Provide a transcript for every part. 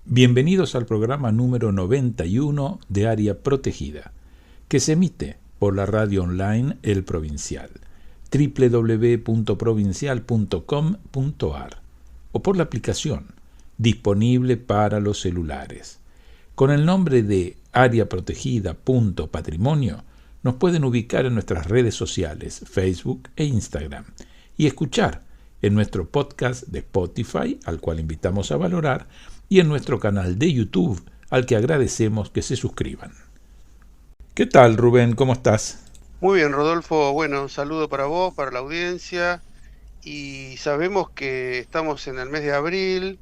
Bienvenidos al programa número 91 de Área Protegida, que se emite por la radio online El Provincial, www.provincial.com.ar, o por la aplicación disponible para los celulares. Con el nombre de Área Protegida.patrimonio, nos pueden ubicar en nuestras redes sociales, Facebook e Instagram, y escuchar en nuestro podcast de Spotify, al cual invitamos a valorar, y en nuestro canal de YouTube, al que agradecemos que se suscriban. ¿Qué tal, Rubén? ¿Cómo estás? Muy bien, Rodolfo. Bueno, un saludo para vos, para la audiencia. Y sabemos que estamos en el mes de abril,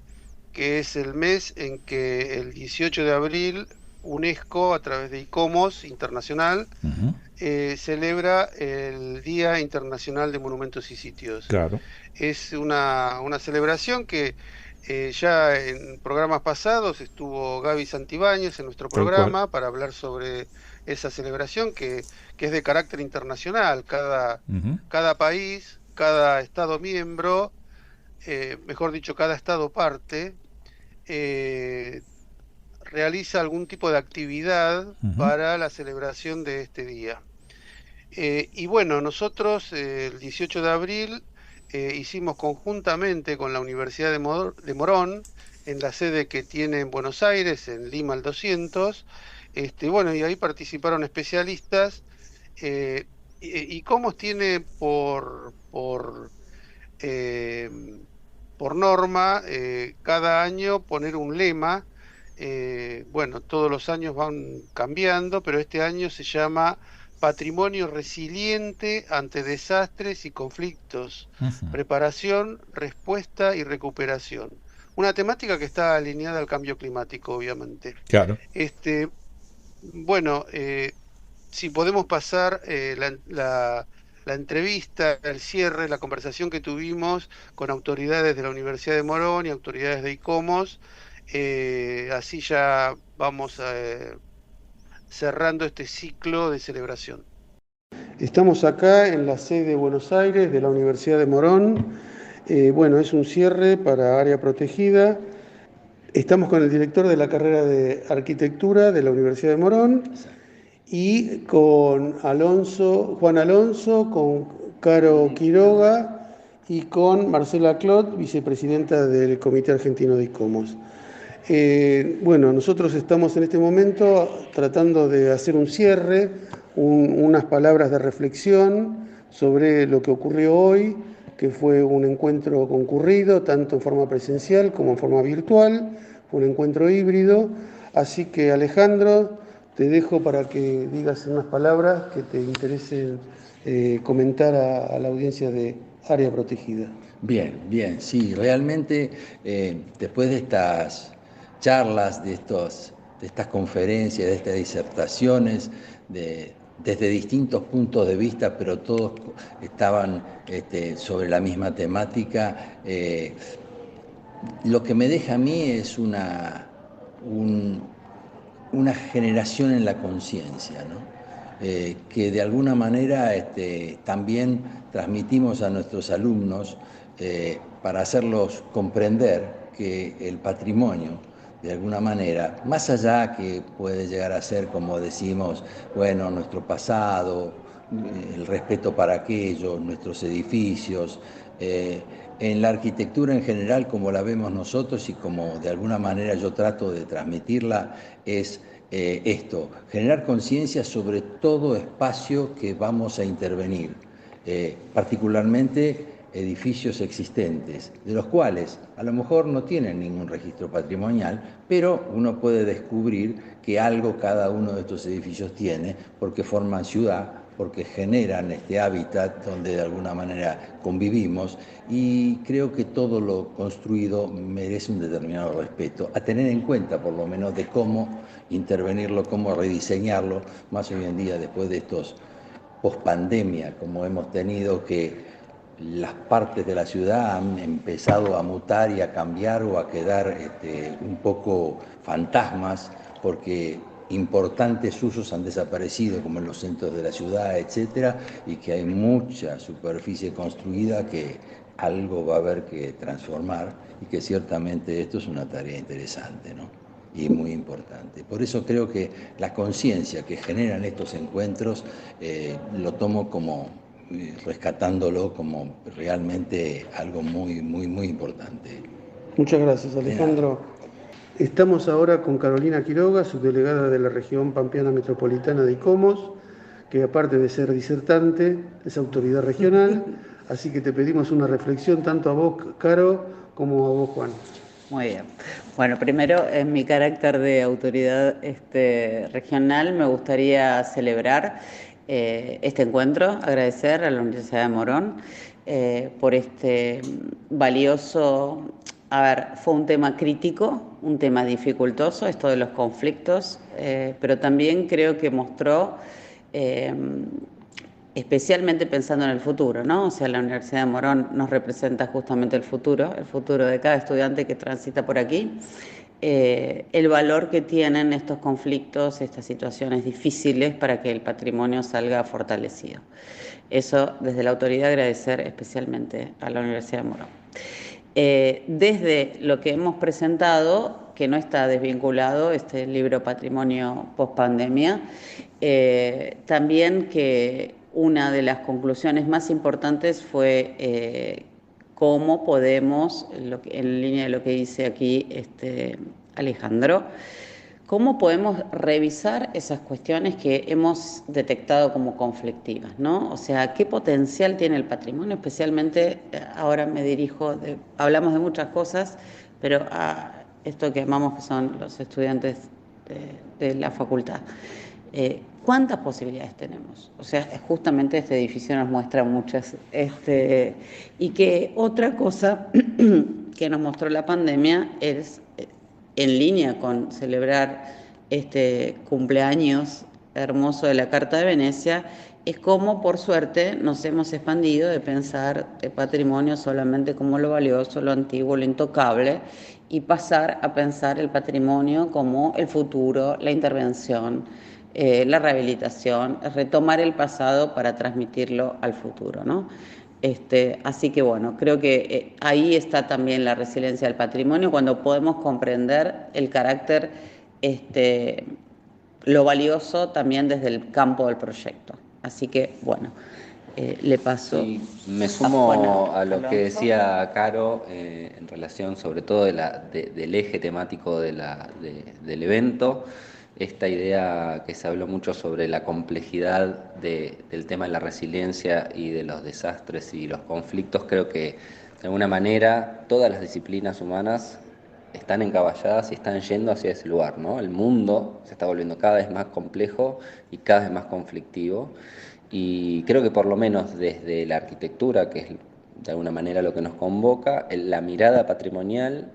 que es el mes en que el 18 de abril UNESCO, a través de ICOMOS Internacional, celebra el Día Internacional de Monumentos y Sitios. Claro. Es una celebración que ya en programas pasados estuvo Gaby Santibáñez en nuestro Tal cual. programa para hablar sobre esa celebración que es de carácter internacional. Cada país, cada Estado miembro, mejor dicho, cada Estado parte, eh, realiza algún tipo de actividad para la celebración de este día. Y bueno, nosotros el 18 de abril hicimos conjuntamente con la Universidad de Morón, en la sede que tiene en Buenos Aires, en Lima al 200, bueno, y ahí participaron especialistas, y Comos tiene eh, por norma cada año poner un lema. Bueno, todos los años van cambiando, pero este año se llama Patrimonio Resiliente ante Desastres y Conflictos, Preparación, Respuesta y Recuperación. Una temática que está alineada al cambio climático, obviamente. Claro. Este, bueno, si podemos pasar la entrevista, el cierre, la conversación que tuvimos con autoridades de la Universidad de Morón y autoridades de ICOMOS, así ya vamos cerrando este ciclo de celebración. Estamos acá en la sede de Buenos Aires de la Universidad de Morón. Bueno, es un cierre para área protegida. Estamos con el director de la carrera de arquitectura de la Universidad de Morón y con Juan Alonso, con Caro Quiroga y con Marcela Clot, vicepresidenta del Comité Argentino de ICOMOS. Bueno, nosotros estamos en este momento tratando de hacer un cierre, unas palabras de reflexión sobre lo que ocurrió hoy, que fue un encuentro concurrido, tanto en forma presencial como en forma virtual, fue un encuentro híbrido. Así que, Alejandro, te dejo para que digas unas palabras que te interesen comentar a la audiencia de Área Protegida. Bien, sí, realmente después de estas charlas, de estas conferencias, de estas disertaciones, desde distintos puntos de vista, pero todos estaban sobre la misma temática, lo que me deja a mí es una generación en la conciencia, ¿no? Que de alguna manera también transmitimos a nuestros alumnos para hacerlos comprender que el patrimonio, de alguna manera, más allá que puede llegar a ser, como decimos, bueno, nuestro pasado, el respeto para aquello, nuestros edificios, en la arquitectura en general, como la vemos nosotros y como de alguna manera yo trato de transmitirla, es esto, generar conciencia sobre todo espacio que vamos a intervenir, particularmente edificios existentes, de los cuales a lo mejor no tienen ningún registro patrimonial, pero uno puede descubrir que algo cada uno de estos edificios tiene, porque forman ciudad, porque generan este hábitat donde de alguna manera convivimos, y creo que todo lo construido merece un determinado respeto, a tener en cuenta por lo menos de cómo intervenirlo, cómo rediseñarlo, más hoy en día después de estos pospandemia, como hemos tenido, que las partes de la ciudad han empezado a mutar y a cambiar o a quedar un poco fantasmas, porque importantes usos han desaparecido, como en los centros de la ciudad, etcétera, y que hay mucha superficie construida que algo va a haber que transformar y que ciertamente esto es una tarea interesante, ¿no? Y muy importante. Por eso creo que la conciencia que generan estos encuentros lo tomo como, rescatándolo como realmente algo muy, muy, muy importante. Muchas gracias, Alejandro. Estamos ahora con Carolina Quiroga, subdelegada de la región pampeana metropolitana de ICOMOS, que aparte de ser disertante, es autoridad regional, así que te pedimos una reflexión tanto a vos, Caro, como a vos, Juan. Muy bien. Bueno, primero, en mi carácter de autoridad regional, me gustaría celebrar este encuentro, agradecer a la Universidad de Morón por este valioso. A ver, fue un tema crítico, un tema dificultoso, esto de los conflictos, pero también creo que mostró, especialmente pensando en el futuro, ¿no? O sea, la Universidad de Morón nos representa justamente el futuro de cada estudiante que transita por aquí, el valor que tienen estos conflictos, estas situaciones difíciles para que el patrimonio salga fortalecido. Eso, desde la autoridad, agradecer especialmente a la Universidad de Morón. Desde lo que hemos presentado, que no está desvinculado, este libro Patrimonio Postpandemia, también que una de las conclusiones más importantes fue cómo podemos, en línea de lo que dice aquí Alejandro, cómo podemos revisar esas cuestiones que hemos detectado como conflictivas, ¿no? O sea, qué potencial tiene el patrimonio, especialmente ahora me dirijo, hablamos de muchas cosas, pero a esto que amamos que son los estudiantes de la facultad. ¿Cuántas posibilidades tenemos? O sea, justamente este edificio nos muestra muchas. Y que otra cosa que nos mostró la pandemia es, en línea con celebrar este cumpleaños hermoso de la Carta de Venecia, es cómo, por suerte, nos hemos expandido de pensar el patrimonio solamente como lo valioso, lo antiguo, lo intocable, y pasar a pensar el patrimonio como el futuro, la intervención, la rehabilitación, retomar el pasado para transmitirlo al futuro, ¿no? Así que bueno, creo que ahí está también la resiliencia del patrimonio, cuando podemos comprender el carácter, lo valioso también desde el campo del proyecto. Así que bueno, le paso. Sí, me sumo a lo que decía Caro en relación sobre todo del eje temático del evento. Esta idea que se habló mucho sobre la complejidad del tema de la resiliencia y de los desastres y los conflictos, creo que de alguna manera todas las disciplinas humanas están encaballadas y están yendo hacia ese lugar, ¿no? El mundo se está volviendo cada vez más complejo y cada vez más conflictivo, y creo que por lo menos desde la arquitectura, que es de alguna manera lo que nos convoca, la mirada patrimonial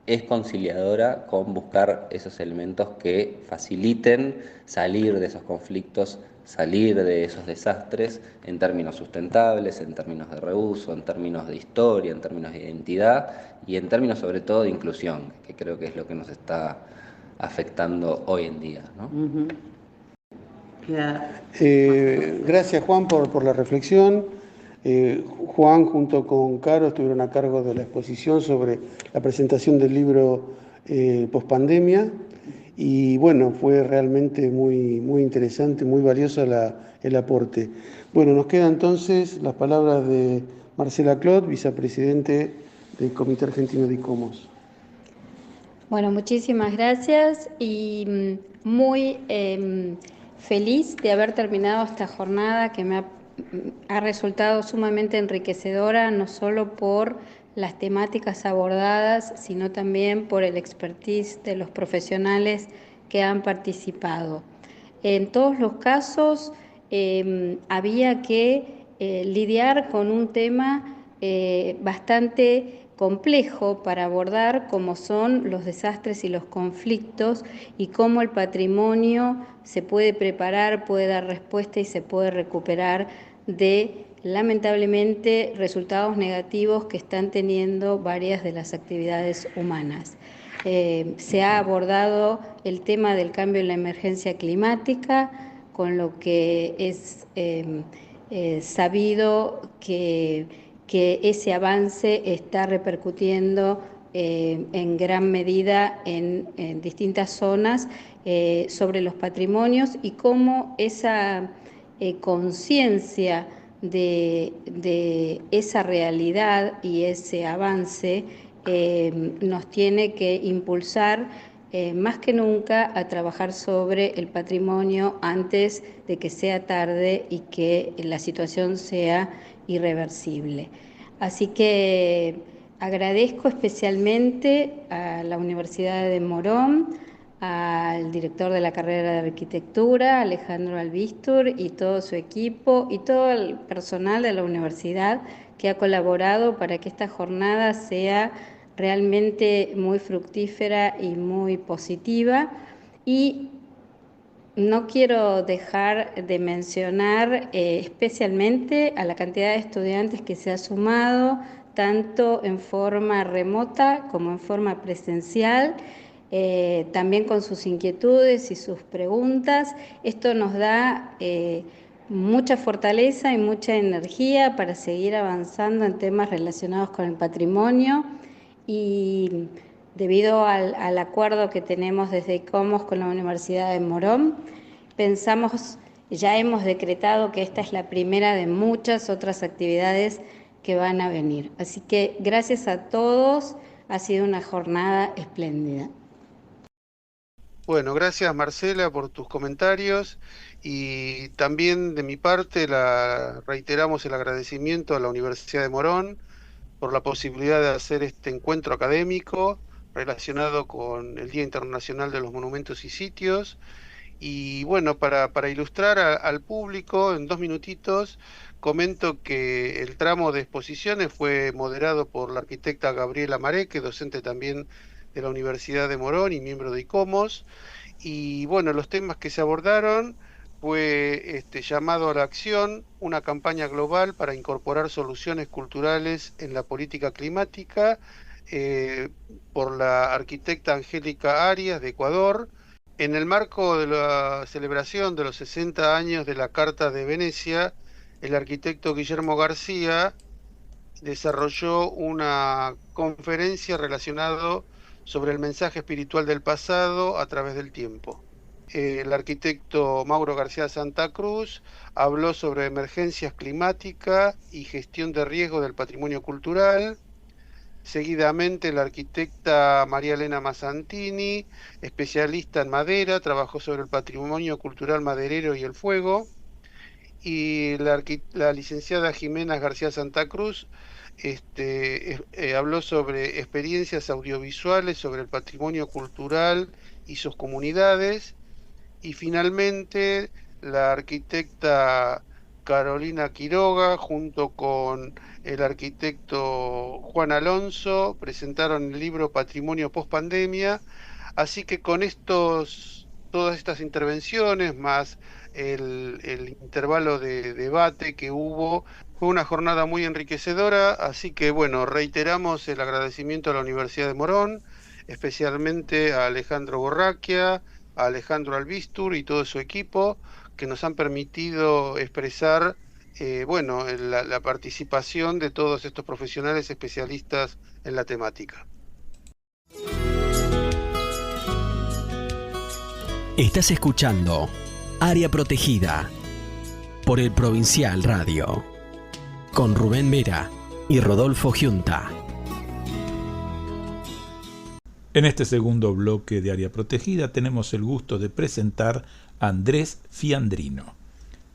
es conciliadora con buscar esos elementos que faciliten salir de esos conflictos, salir de esos desastres en términos sustentables, en términos de reuso, en términos de historia, en términos de identidad y en términos sobre todo de inclusión, que creo que es lo que nos está afectando hoy en día, ¿no? Uh-huh. Gracias, Juan, por la reflexión. Juan junto con Caro estuvieron a cargo de la exposición sobre la presentación del libro Postpandemia, y bueno, fue realmente muy, muy interesante, muy valioso el aporte. Bueno, nos quedan entonces las palabras de Marcela Clot, vicepresidente del Comité Argentino de ICOMOS. Bueno, muchísimas gracias y muy feliz de haber terminado esta jornada que me ha resultado sumamente enriquecedora, no solo por las temáticas abordadas, sino también por el expertise de los profesionales que han participado. En todos los casos había que lidiar con un tema bastante complejo para abordar, como son los desastres y los conflictos, y cómo el patrimonio se puede preparar, puede dar respuesta y se puede recuperar de, lamentablemente, resultados negativos que están teniendo varias de las actividades humanas. Se ha abordado el tema del cambio en la emergencia climática, con lo que es sabido que que ese avance está repercutiendo en gran medida en distintas zonas sobre los patrimonios, y cómo esa conciencia de esa realidad y ese avance nos tiene que impulsar más que nunca a trabajar sobre el patrimonio antes de que sea tarde y que la situación sea irreversible. Así que agradezco especialmente a la Universidad de Morón, al director de la carrera de arquitectura, Alejandro Albistur, y todo su equipo y todo el personal de la universidad que ha colaborado para que esta jornada sea realmente muy fructífera y muy positiva. Y no quiero dejar de mencionar especialmente a la cantidad de estudiantes que se ha sumado, tanto en forma remota como en forma presencial, también con sus inquietudes y sus preguntas. Esto nos da mucha fortaleza y mucha energía para seguir avanzando en temas relacionados con el patrimonio, y debido al acuerdo que tenemos desde ICOMOS con la Universidad de Morón, ya hemos decretado que esta es la primera de muchas otras actividades que van a venir. Así que gracias a todos, ha sido una jornada espléndida. Bueno, gracias Marcela por tus comentarios, y también de mi parte reiteramos el agradecimiento a la Universidad de Morón por la posibilidad de hacer este encuentro académico relacionado con el Día Internacional de los Monumentos y Sitios. Y bueno, para ilustrar al público, en 2 minutitos, comento que el tramo de exposiciones fue moderado por la arquitecta Gabriela Mareque, docente también de la Universidad de Morón y miembro de ICOMOS. Y bueno, los temas que se abordaron fue llamado a la acción, una campaña global para incorporar soluciones culturales en la política climática, por la arquitecta Angélica Arias de Ecuador, en el marco de la celebración de los 60 años de la Carta de Venecia. El arquitecto Guillermo García desarrolló una conferencia relacionada sobre el mensaje espiritual del pasado a través del tiempo. El arquitecto Mauro García Santa Cruz habló sobre emergencias climáticas y gestión de riesgo del patrimonio cultural. Seguidamente, la arquitecta María Elena Mazzantini, especialista en madera, trabajó sobre el patrimonio cultural maderero y el fuego. Y la licenciada Jimena García Santa Cruz habló sobre experiencias audiovisuales sobre el patrimonio cultural y sus comunidades. Y finalmente, la arquitecta Carolina Quiroga, junto con el arquitecto Juan Alonso, presentaron el libro Patrimonio Postpandemia. Así que con todas estas intervenciones, más el intervalo de debate que hubo, fue una jornada muy enriquecedora. Así que bueno, reiteramos el agradecimiento a la Universidad de Morón, especialmente a Alejandro Borraquia, a Alejandro Albistur y todo su equipo, que nos han permitido expresar la participación de todos estos profesionales especialistas en la temática. Estás escuchando Área Protegida por el Provincial Radio, con Rubén Vera y Rodolfo Giunta. En este segundo bloque de Área Protegida tenemos el gusto de presentar a Andrés Fiandrino.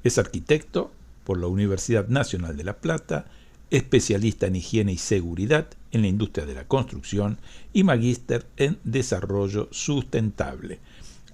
Es arquitecto por la Universidad Nacional de La Plata, especialista en higiene y seguridad en la industria de la construcción y magíster en desarrollo sustentable.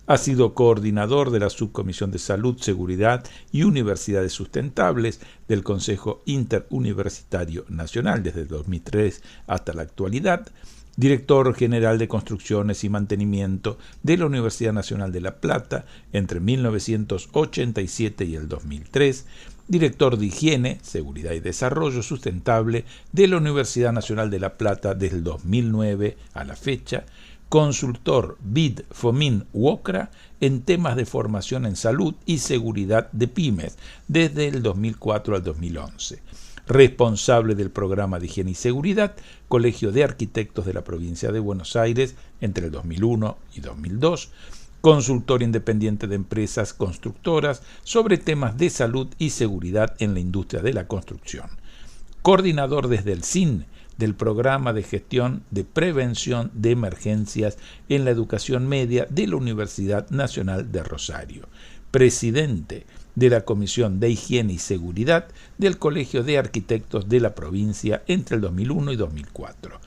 Ha sido coordinador de la Subcomisión de Salud, Seguridad y Universidades Sustentables del Consejo Interuniversitario Nacional desde el 2003 hasta la actualidad, director general de Construcciones y Mantenimiento de la Universidad Nacional de La Plata entre 1987 y el 2003, director de Higiene, Seguridad y Desarrollo Sustentable de la Universidad Nacional de La Plata desde el 2009 a la fecha, consultor BID Fomin UOCRA en temas de formación en salud y seguridad de pymes desde el 2004 al 2011. responsable del programa de higiene y seguridad, Colegio de Arquitectos de la Provincia de Buenos Aires entre el 2001 y 2002, consultor independiente de empresas constructoras sobre temas de salud y seguridad en la industria de la construcción, coordinador desde el SIN del Programa de Gestión de Prevención de Emergencias en la Educación Media de la Universidad Nacional de Rosario, presidente de la Comisión de Higiene y Seguridad del Colegio de Arquitectos de la provincia entre el 2001 y 2004,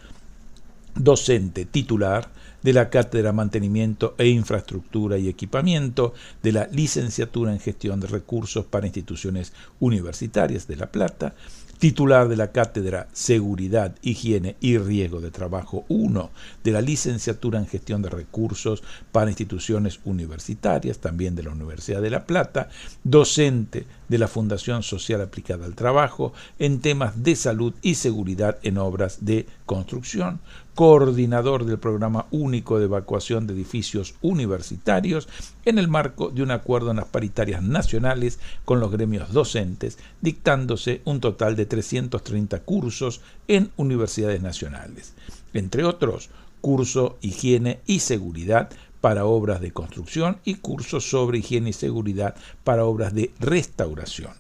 docente titular de la Cátedra Mantenimiento e Infraestructura y Equipamiento de la Licenciatura en Gestión de Recursos para Instituciones Universitarias de La Plata, titular de la Cátedra Seguridad, Higiene y Riesgo de Trabajo 1 de la Licenciatura en Gestión de Recursos para Instituciones Universitarias, también de la Universidad de La Plata, docente de la Fundación Social Aplicada al Trabajo en temas de salud y seguridad en obras de construcción, coordinador del Programa Único de Evacuación de Edificios Universitarios en el marco de un acuerdo en las paritarias nacionales con los gremios docentes, dictándose un total de 330 cursos en universidades nacionales, entre otros, curso Higiene y Seguridad para obras de construcción y cursos sobre higiene y seguridad para obras de restauración.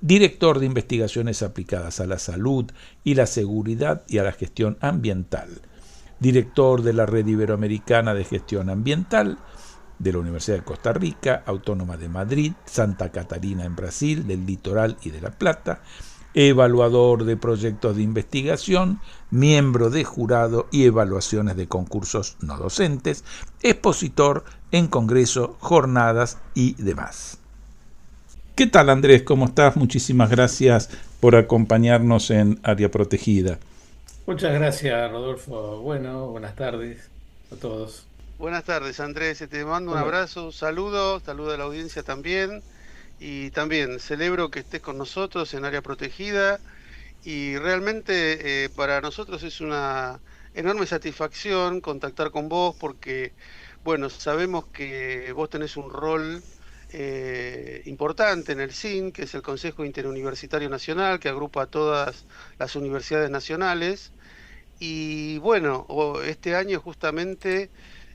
Director de Investigaciones Aplicadas a la Salud y la Seguridad y a la Gestión Ambiental. Director de la Red Iberoamericana de Gestión Ambiental de la Universidad de Costa Rica, Autónoma de Madrid, Santa Catarina en Brasil, del Litoral y de La Plata. Evaluador de proyectos de investigación, miembro de jurado y evaluaciones de concursos no docentes, expositor en congresos, jornadas y demás. ¿Qué tal, Andrés? ¿Cómo estás? Muchísimas gracias por acompañarnos en Área Protegida. Muchas gracias, Rodolfo. Bueno, buenas tardes a todos. Buenas tardes, Andrés. Te mando un abrazo, saludo a la audiencia también. Y también celebro que estés con nosotros en Área Protegida y realmente para nosotros es una enorme satisfacción contactar con vos porque, bueno, sabemos que vos tenés un rol importante en el SIN, que es el Consejo Interuniversitario Nacional, que agrupa a todas las universidades nacionales. Y bueno, este año justamente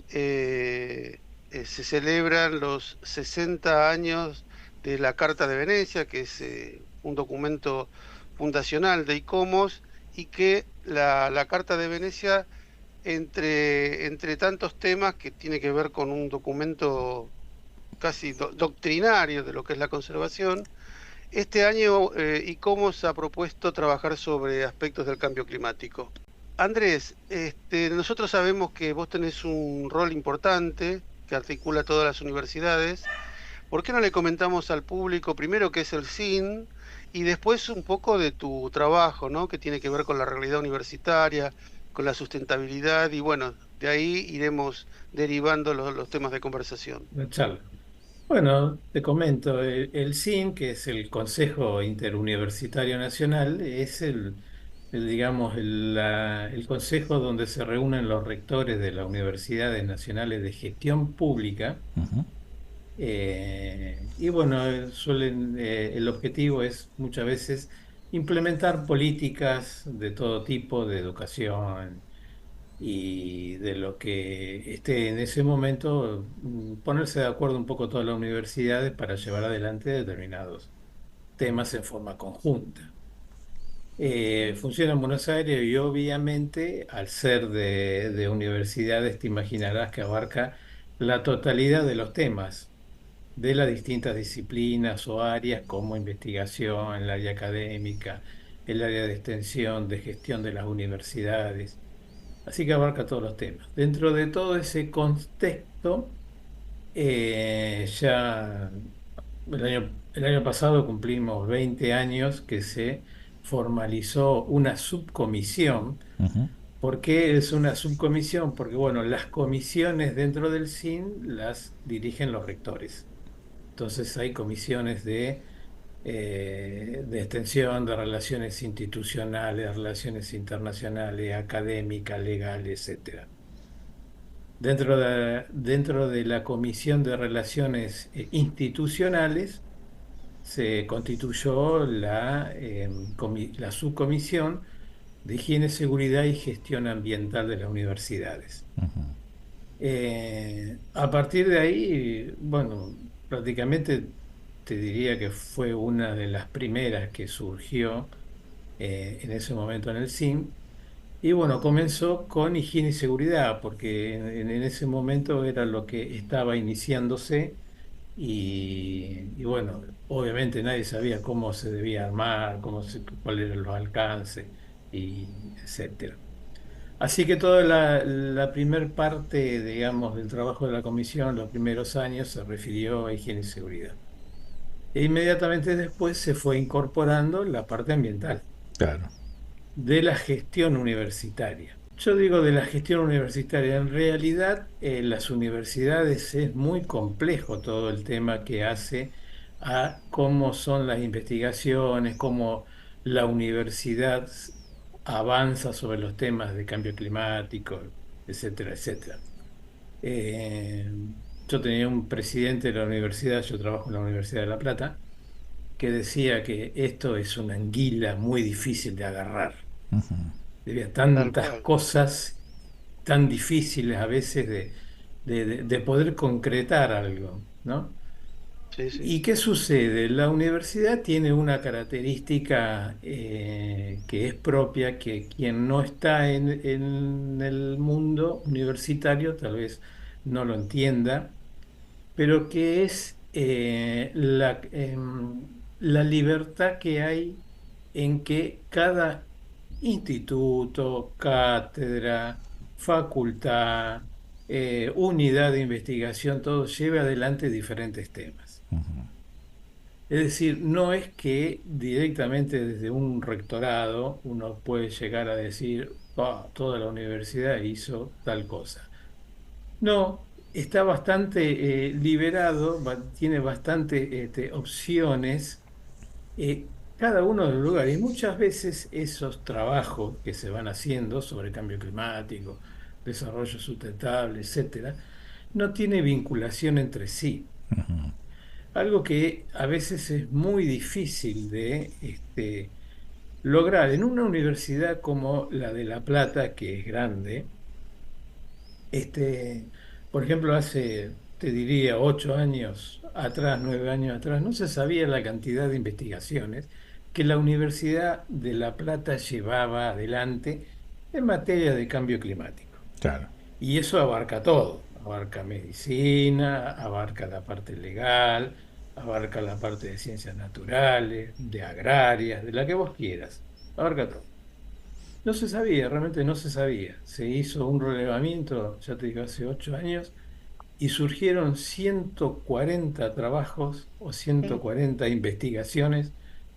se celebran los 60 años de la Carta de Venecia, que es un documento fundacional de ICOMOS, y que la Carta de Venecia, entre tantos temas que tiene que ver con un documento casi doctrinario de lo que es la conservación, este año ICOMOS ha propuesto trabajar sobre aspectos del cambio climático. Andrés, nosotros sabemos que vos tenés un rol importante que articula todas las universidades. ¿Por qué no le comentamos al público primero qué es el SIN y después un poco de tu trabajo, ¿no? Que tiene que ver con la realidad universitaria, con la sustentabilidad y bueno, de ahí iremos derivando los temas de conversación. Charla. Bueno, te comento, el SIN, que es el Consejo Interuniversitario Nacional, es digamos, el consejo donde se reúnen los rectores de las universidades nacionales de gestión pública. Uh-huh. Y bueno, el objetivo es muchas veces implementar políticas de todo tipo de educación y de lo que esté en ese momento, ponerse de acuerdo un poco todas las universidades para llevar adelante determinados temas en forma conjunta. Funciona en Buenos Aires y obviamente al ser de universidades te imaginarás que abarca la totalidad de los temas de las distintas disciplinas o áreas como investigación, el área académica, el área de extensión, de gestión de las universidades. Así que abarca todos los temas. Dentro de todo ese contexto, ya el año pasado cumplimos 20 años que se formalizó una subcomisión. Uh-huh. ¿Por qué es una subcomisión? Porque, bueno, las comisiones dentro del SIN las dirigen los rectores. Entonces hay comisiones de extensión, de relaciones institucionales, de relaciones internacionales, académicas, legales, etc. Dentro de la comisión de relaciones institucionales se constituyó la subcomisión de Higiene, Seguridad y Gestión Ambiental de las universidades. A partir de ahí, bueno, prácticamente te diría que fue una de las primeras que surgió en ese momento en el CIM. Y bueno, comenzó con higiene y seguridad, porque en ese momento era lo que estaba iniciándose y bueno, obviamente nadie sabía cómo se debía armar, cuáles eran los alcances, y etcétera. Así que toda la primer parte, digamos, del trabajo de la comisión, los primeros años, se refirió a higiene y seguridad. E inmediatamente después se fue incorporando la parte ambiental Claro. de la gestión universitaria. Yo digo de la gestión universitaria, en realidad las universidades es muy complejo todo el tema que hace a cómo son las investigaciones, cómo la universidad avanza sobre los temas de cambio climático, etcétera, etcétera. Eh, yo tenía un presidente de la universidad, yo trabajo en la Universidad de La Plata, que decía que esto es una anguila muy difícil de agarrar. Había Tal tantas cual. cosas tan difíciles a veces de poder concretar algo, ¿no? Sí, sí. ¿Y qué sucede? La universidad tiene una característica que es propia, que quien no está en el mundo universitario tal vez no lo entienda, pero que es la libertad que hay en que cada instituto, cátedra, facultad, unidad de investigación, todo lleve adelante diferentes temas. Es decir, no es que directamente desde un rectorado uno puede llegar a decir, "Ah, toda la universidad hizo tal cosa". No, está bastante liberado, tiene bastante opciones, cada uno de los lugares. Y muchas veces esos trabajos que se van haciendo sobre cambio climático, desarrollo sustentable, etcétera, no tiene vinculación entre sí. Algo que a veces es muy difícil de lograr en una universidad como la de La Plata, que es grande. Este, por ejemplo, hace, te diría, 8 años atrás, 9 años atrás, no se sabía la cantidad de investigaciones que la Universidad de La Plata llevaba adelante en materia de cambio climático. Claro. Y eso abarca todo, abarca medicina, abarca la parte legal, abarca la parte de ciencias naturales, de agrarias, de la que vos quieras, abarca todo. No se sabía, realmente no se sabía. Se hizo un relevamiento, ya te digo, hace 8 años, y surgieron 140 trabajos o 140 investigaciones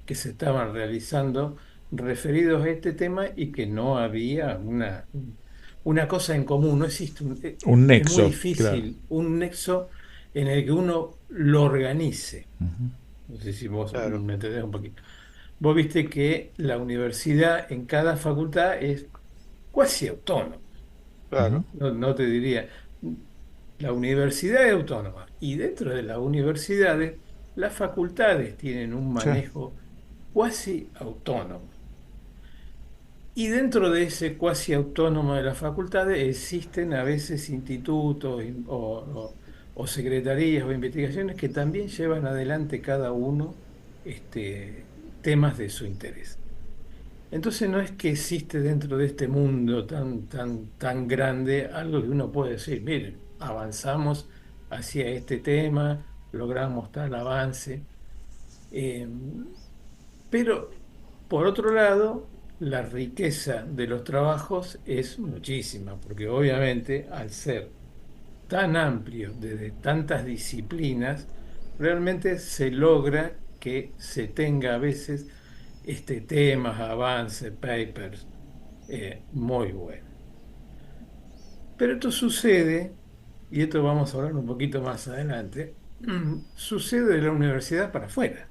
que se estaban realizando referidos a este tema y que no había una cosa en común, no existe Un es muy nexo, claro. difícil un nexo en el que uno lo organice. No sé si vos Claro, me entendés un poquito. Vos viste que la universidad en cada facultad es cuasi autónoma. claro. No, no te diría, la universidad es autónoma y dentro de las universidades las facultades tienen un Sí. manejo cuasi autónomo. Y dentro de ese cuasi autónomo de las facultades existen a veces institutos o secretarías o investigaciones que también llevan adelante cada uno temas de su interés. Entonces no es que existe dentro de este mundo tan grande algo que uno puede decir, miren, avanzamos hacia este tema, logramos tal avance. Eh, pero, por otro lado, la riqueza de los trabajos es muchísima, porque obviamente al ser tan amplio desde tantas disciplinas, realmente se logra que se tenga a veces temas, avances, papers muy buenos. Pero esto sucede, y esto vamos a hablar un poquito más adelante, sucede de la universidad para afuera.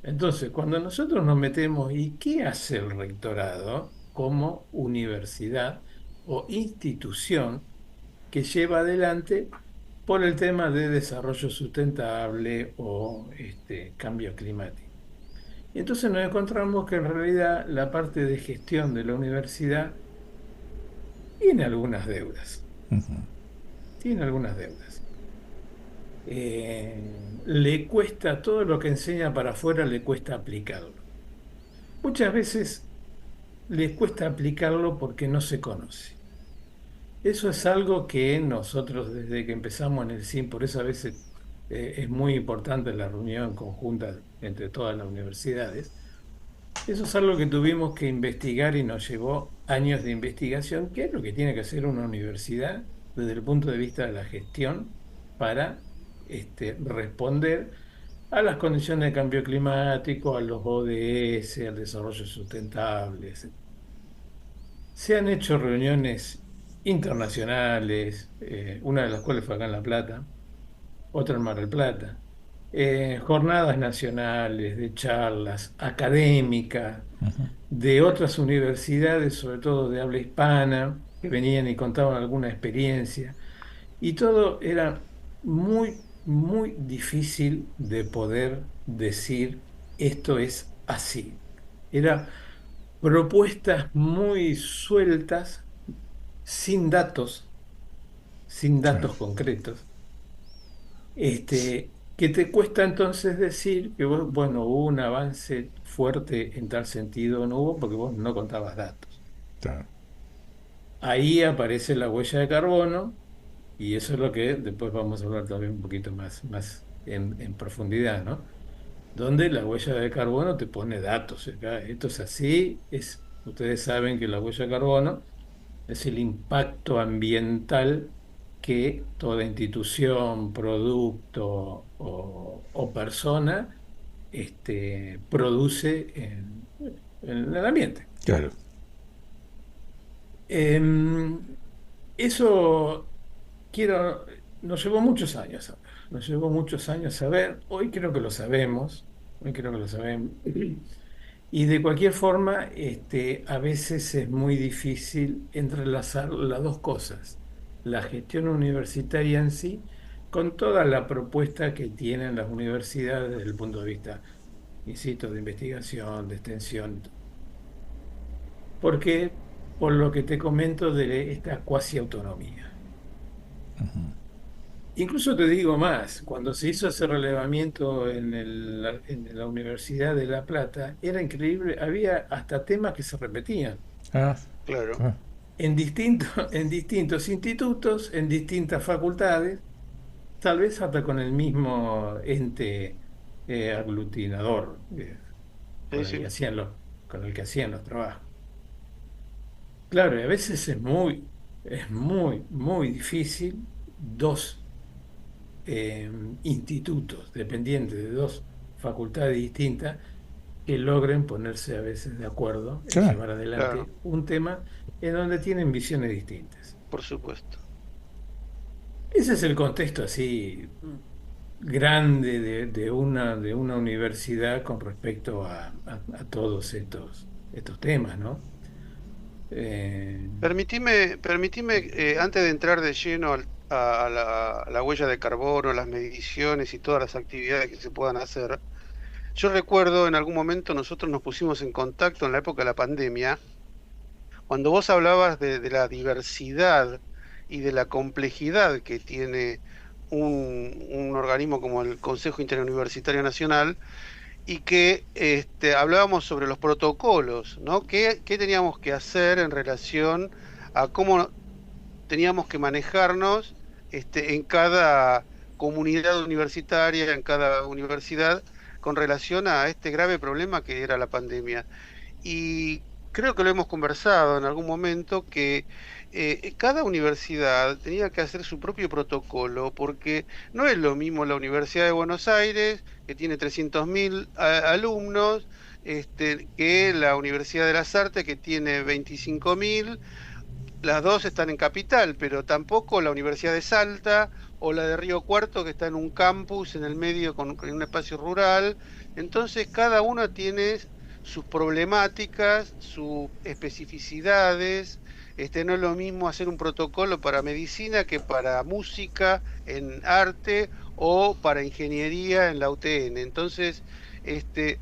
Entonces, cuando nosotros nos metemos, ¿y qué hace el rectorado como universidad o institución que lleva adelante por el tema de desarrollo sustentable o cambio climático. Y entonces nos encontramos que en realidad la parte de gestión de la universidad tiene algunas deudas. Tiene algunas deudas. Le cuesta, todo lo que enseña para afuera le cuesta aplicarlo. Muchas veces les cuesta aplicarlo porque no se conoce. Eso es algo que nosotros desde que empezamos en el CIN, por eso a veces es muy importante la reunión conjunta entre todas las universidades. Eso es algo que tuvimos que investigar y nos llevó años de investigación, que es lo que tiene que hacer una universidad desde el punto de vista de la gestión para responder a las condiciones de cambio climático, a los ODS, al desarrollo sustentable, etc. Se han hecho reuniones internacionales, una de las cuales fue acá en La Plata, otra en Mar del Plata, jornadas nacionales de charlas académicas de otras universidades, sobre todo de habla hispana, que venían y contaban alguna experiencia, y todo era muy, muy difícil de poder decir esto es así. Era propuestas muy sueltas, sin datos Claro. concretos, que te cuesta entonces decir que bueno, hubo un avance fuerte en tal sentido, no hubo porque vos no contabas datos. Claro. Ahí aparece la huella de carbono y eso es lo que después vamos a hablar también un poquito más en profundidad, ¿no? Donde la huella de carbono te pone datos. Acá, esto es así, ustedes saben que la huella de carbono es el impacto ambiental que toda institución, producto o persona produce en el ambiente. Claro. Em, Eso nos llevó muchos años a ver, nos llevó muchos años a ver, hoy creo que lo sabemos, hoy creo que lo sabemos. Y de cualquier forma, a veces es muy difícil entrelazar las dos cosas, la gestión universitaria en sí, con toda la propuesta que tienen las universidades desde el punto de vista, insisto, de investigación, de extensión. Porque, por lo que te comento de esta cuasi autonomía. Incluso te digo más, cuando se hizo ese relevamiento en la Universidad de La Plata, era increíble, había hasta temas que se repetían Ah, Claro. ah, en distintos institutos, en distintas facultades, tal vez hasta con el mismo ente aglutinador Sí, con el que sí. con el que hacían los trabajos. Claro, y a veces es muy difícil dos institutos dependientes de dos facultades distintas que logren ponerse a veces de acuerdo en claro. llevar Claro, adelante un tema en donde tienen visiones distintas. por supuesto. Ese es el contexto así grande de una universidad con respecto a todos estos temas, ¿no? Eh, Permitime, antes de entrar de lleno a la huella de carbono, las mediciones y todas las actividades que se puedan hacer, yo recuerdo en algún momento nosotros nos pusimos en contacto en la época de la pandemia, cuando vos hablabas de la diversidad y de la complejidad que tiene un organismo como el Consejo Interuniversitario Nacional, y que hablábamos sobre los protocolos, ¿no? ¿Qué teníamos que hacer en relación a cómo teníamos que manejarnos en cada comunidad universitaria, en cada universidad, con relación a este grave problema que era la pandemia? Y creo que lo hemos conversado en algún momento, que cada universidad tenía que hacer su propio protocolo, porque no es lo mismo la Universidad de Buenos Aires, que tiene 300.000 alumnos, que la Universidad de las Artes, que tiene 25.000. Las dos están en capital, pero tampoco la Universidad de Salta o la de Río Cuarto, que está en un campus en el medio con un espacio rural. Entonces, cada una tiene sus problemáticas, sus especificidades, no es lo mismo hacer un protocolo para medicina que para música, en arte o para ingeniería en la UTN. Entonces, este,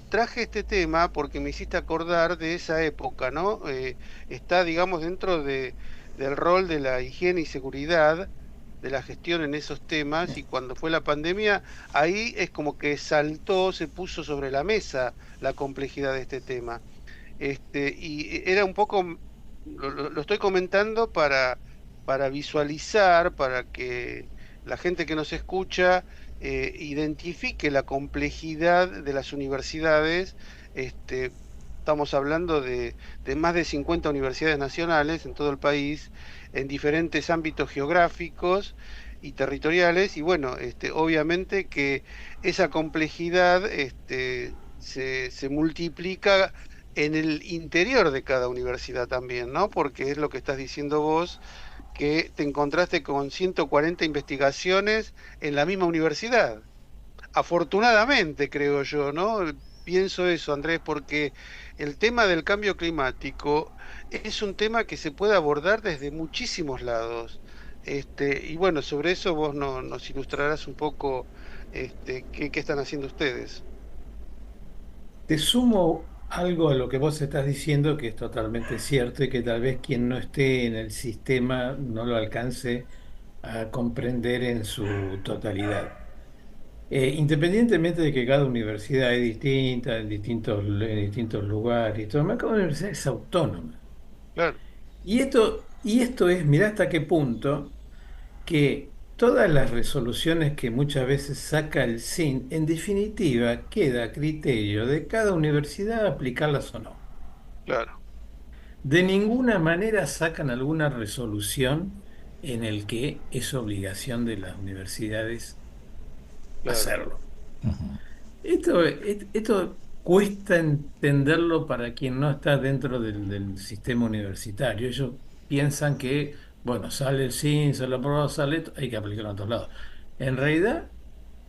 traje este tema porque me hiciste acordar de esa época, ¿no? Está, digamos, dentro del rol de la higiene y seguridad, de la gestión en esos temas, y cuando fue la pandemia, ahí es como que saltó, se puso sobre la mesa la complejidad de este tema. Y era un poco, lo estoy comentando para visualizar, para que la gente que nos escucha identifique la complejidad de las universidades. Estamos hablando de más de 50 universidades nacionales en todo el país, en diferentes ámbitos geográficos y territoriales, y bueno, obviamente que esa complejidad se multiplica en el interior de cada universidad también, ¿no? Porque es lo que estás diciendo vos, que te encontraste con 140 investigaciones en la misma universidad. Afortunadamente, creo yo, ¿no? Pienso eso, Andrés, porque el tema del cambio climático es un tema que se puede abordar desde muchísimos lados. Y bueno, sobre eso vos nos ilustrarás un poco qué están haciendo ustedes. Te sumo algo a lo que vos estás diciendo que es totalmente cierto y que tal vez quien no esté en el sistema no lo alcance a comprender en su totalidad. Independientemente de que cada universidad es distinta, en distintos lugares, y todo, cada universidad es autónoma. Claro, Y esto es, mirá hasta qué punto que todas las resoluciones que muchas veces saca el SIN, en definitiva, queda a criterio de cada universidad aplicarlas o no. claro, De ninguna manera sacan alguna resolución en el que es obligación de las universidades claro. hacerlo. Esto cuesta entenderlo para quien no está dentro del sistema universitario. Ellos piensan que, bueno, sale el SIN, sale aprobado, hay que aplicarlo en otros lados. En realidad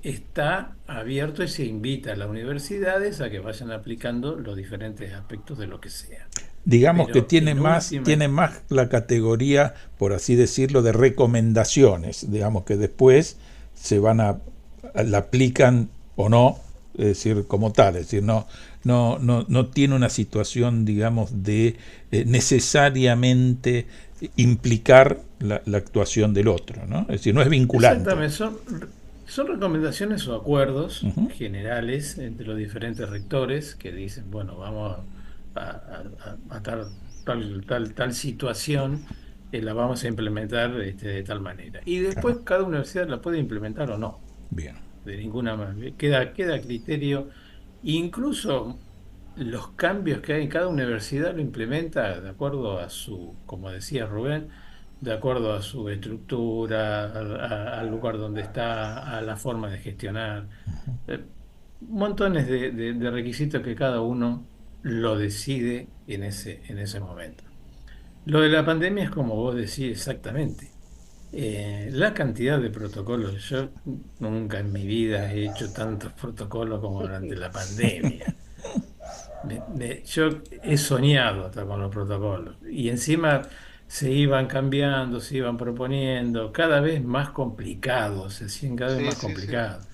está abierto y se invita a las universidades a que vayan aplicando los diferentes aspectos de lo que sea. Digamos que Pero en última, tiene más la categoría, por así decirlo, de recomendaciones. Digamos que después la aplican o no, es decir, como tal, es decir, no tiene una situación, digamos, de necesariamente implicar la actuación del otro, ¿no? Es decir, no es vinculante. exactamente, son recomendaciones o acuerdos Ujú. generales entre los diferentes rectores que dicen, bueno, vamos a tal situación, la vamos a implementar de tal manera. Y Ajá. después cada universidad la puede implementar o no, Bien. de ninguna manera. Queda a criterio. Incluso los cambios que hay en cada universidad lo implementa de acuerdo a su, como decía Rubén, de acuerdo a su estructura, al lugar donde está, a la forma de gestionar. Eh, Montones de requisitos que cada uno lo decide en ese momento. Lo de la pandemia es como vos decís exactamente. La cantidad de protocolos, yo nunca en mi vida he hecho tantos protocolos como durante la pandemia. Yo he soñado hasta con los protocolos y encima se iban cambiando, se iban proponiendo, cada vez más complicados, se hacían cada vez Sí, más sí, sí, complicados.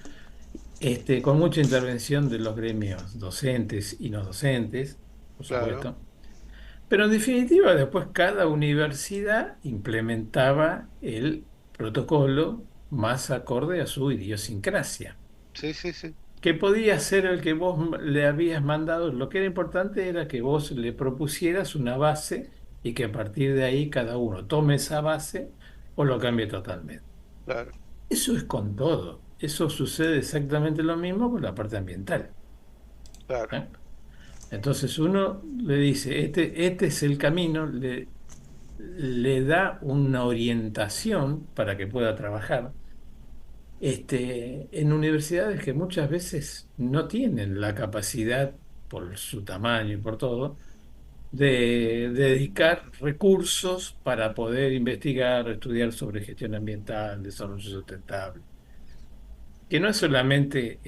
Con mucha intervención de los gremios docentes y no docentes, por claro. supuesto. Pero en definitiva, después cada universidad implementaba el protocolo más acorde a su idiosincrasia. Sí, sí, sí, Que podía ser el que vos le habías mandado. Lo que era importante era que vos le propusieras una base y que a partir de ahí cada uno tome esa base o lo cambie totalmente. claro, Eso es con todo. Eso sucede exactamente lo mismo con la parte ambiental. claro, ¿Eh? Entonces uno le dice, este es el camino, le da una orientación para que pueda trabajar. En universidades que muchas veces no tienen la capacidad, por su tamaño y por todo, de dedicar recursos para poder investigar, estudiar sobre gestión ambiental, desarrollo sustentable, que no es solamente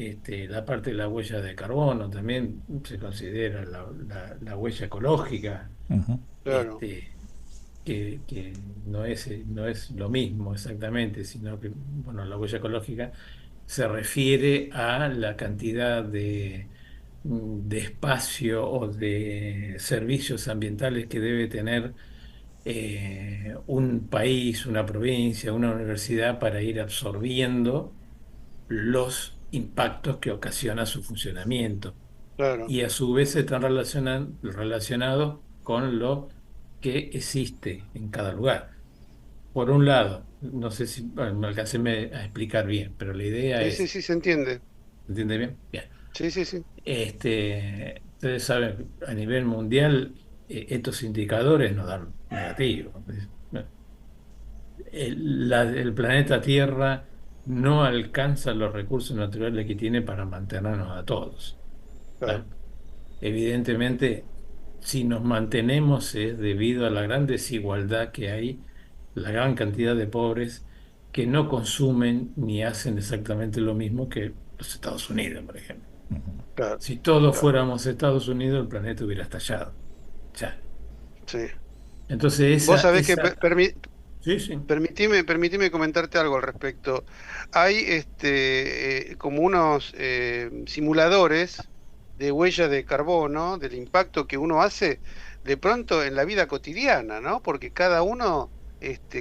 la parte de la huella de carbono, también se considera la huella ecológica. Ujú. claro, que no es lo mismo exactamente, sino que, bueno, la huella ecológica se refiere a la cantidad de espacio o de servicios ambientales que debe tener un país, una provincia, una universidad para ir absorbiendo los impactos que ocasiona su funcionamiento claro. y a su vez están relacionados con lo que existe en cada lugar. Por un lado, no sé si me alcancé a explicar bien, pero la idea Sí, sí, es, sí, se entiende. ¿entiende bien? Bien. Sí, sí, sí, Ustedes saben, a nivel mundial, estos indicadores nos dan negativos. El planeta Tierra no alcanza los recursos naturales que tiene para mantenernos a todos. claro, ¿Tá? Evidentemente, si nos mantenemos es debido a la gran desigualdad que hay, la gran cantidad de pobres que no consumen ni hacen exactamente lo mismo que los Estados Unidos, por ejemplo. claro, Si todos claro. fuéramos Estados Unidos, el planeta hubiera estallado. Ya. Sí. Entonces, Vos sabés que sí, sí. permitime comentarte algo al respecto. Hay como unos simuladores de huella de carbono, del impacto que uno hace de pronto en la vida cotidiana, ¿no? Porque cada uno,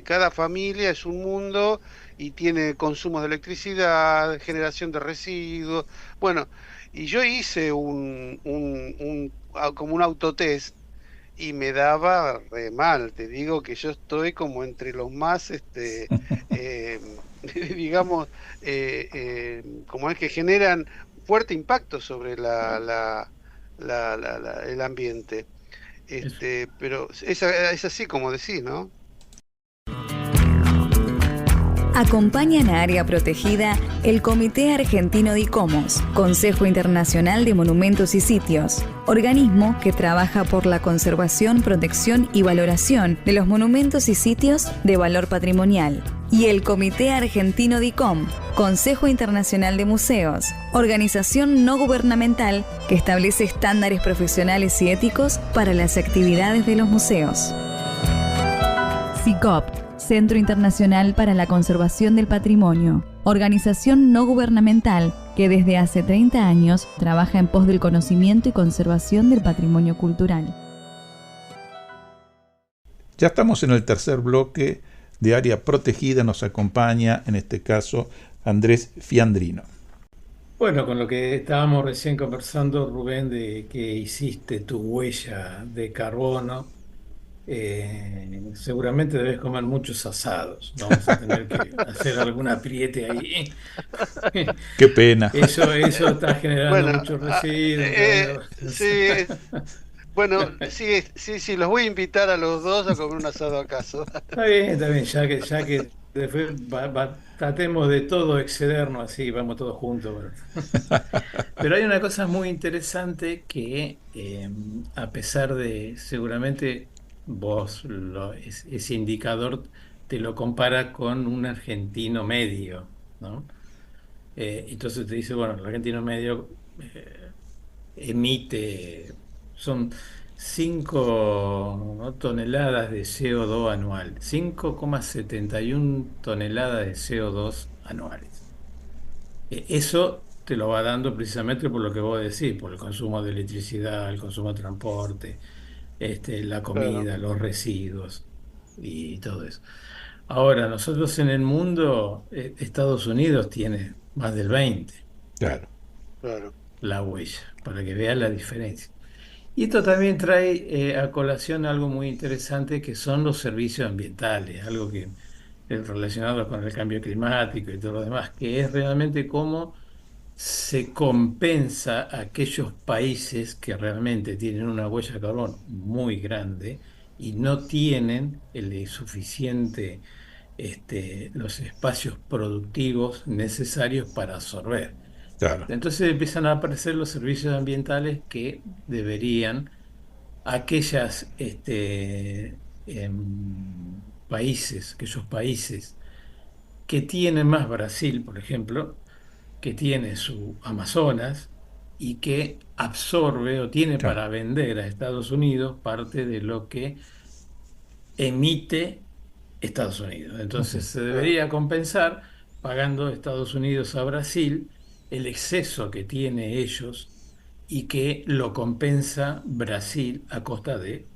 cada familia es un mundo y tiene consumos de electricidad, generación de residuos. Bueno, y yo hice como un autotest y me daba re mal. Te digo que yo estoy como entre los más, eh, digamos, como es que generan fuerte impacto sobre el ambiente. Eso. Pero es así como decís, ¿no? Acompañan a Área Protegida el Comité Argentino de ICOMOS, Consejo Internacional de Monumentos y Sitios, organismo que trabaja por la conservación, protección y valoración de los monumentos y sitios de valor patrimonial, y el Comité Argentino de ICOM, Consejo Internacional de Museos, organización no gubernamental que establece estándares profesionales y éticos para las actividades de los museos. CICOP, Centro Internacional para la Conservación del Patrimonio, organización no gubernamental que desde hace 30 años trabaja en pos del conocimiento y conservación del patrimonio cultural. Ya estamos en el tercer bloque de Área Protegida. Nos acompaña, en este caso, Andrés Fiandrino. Bueno, con lo que estábamos recién conversando, Rubén, de que hiciste tu huella de carbono, seguramente debes comer muchos asados. Vamos a tener que hacer algún apriete ahí. Qué pena. Eso está generando Bueno, muchos residuos. sí, bueno, sí, sí, sí, los voy a invitar a los dos a comer un asado acaso. Está bien, ya que después tratemos de todo excedernos así, vamos todos juntos. Bueno. Pero hay una cosa muy interesante que, a pesar de, seguramente vos, ese indicador te lo compara con un argentino medio, ¿no? Entonces te dice, bueno, el argentino medio emite, son 5, ¿no?, toneladas de CO2 anual, 5,71 toneladas de CO2 anuales. Eso te lo va dando precisamente por lo que vos decís, por el consumo de electricidad, el consumo de transporte, la Claro, comida, los residuos y todo eso. Ahora, nosotros en el mundo, Estados Unidos tiene más del 20 Claro. claro, la huella, para que veas la diferencia. Y esto también trae a colación algo muy interesante que son los servicios ambientales, algo que es relacionado con el cambio climático y todo lo demás, que es realmente cómo se compensa a aquellos países que realmente tienen una huella de carbono muy grande y no tienen el suficiente, los espacios productivos necesarios para absorber. Claro. Entonces empiezan a aparecer los servicios ambientales que deberían aquellas aquellos países que tienen más, Brasil, por ejemplo, que tiene su Amazonas, y que absorbe o tiene Claro. para vender a Estados Unidos parte de lo que emite Estados Unidos. Entonces se debería compensar pagando Estados Unidos a Brasil el exceso que tiene ellos y que lo compensa Brasil a costa de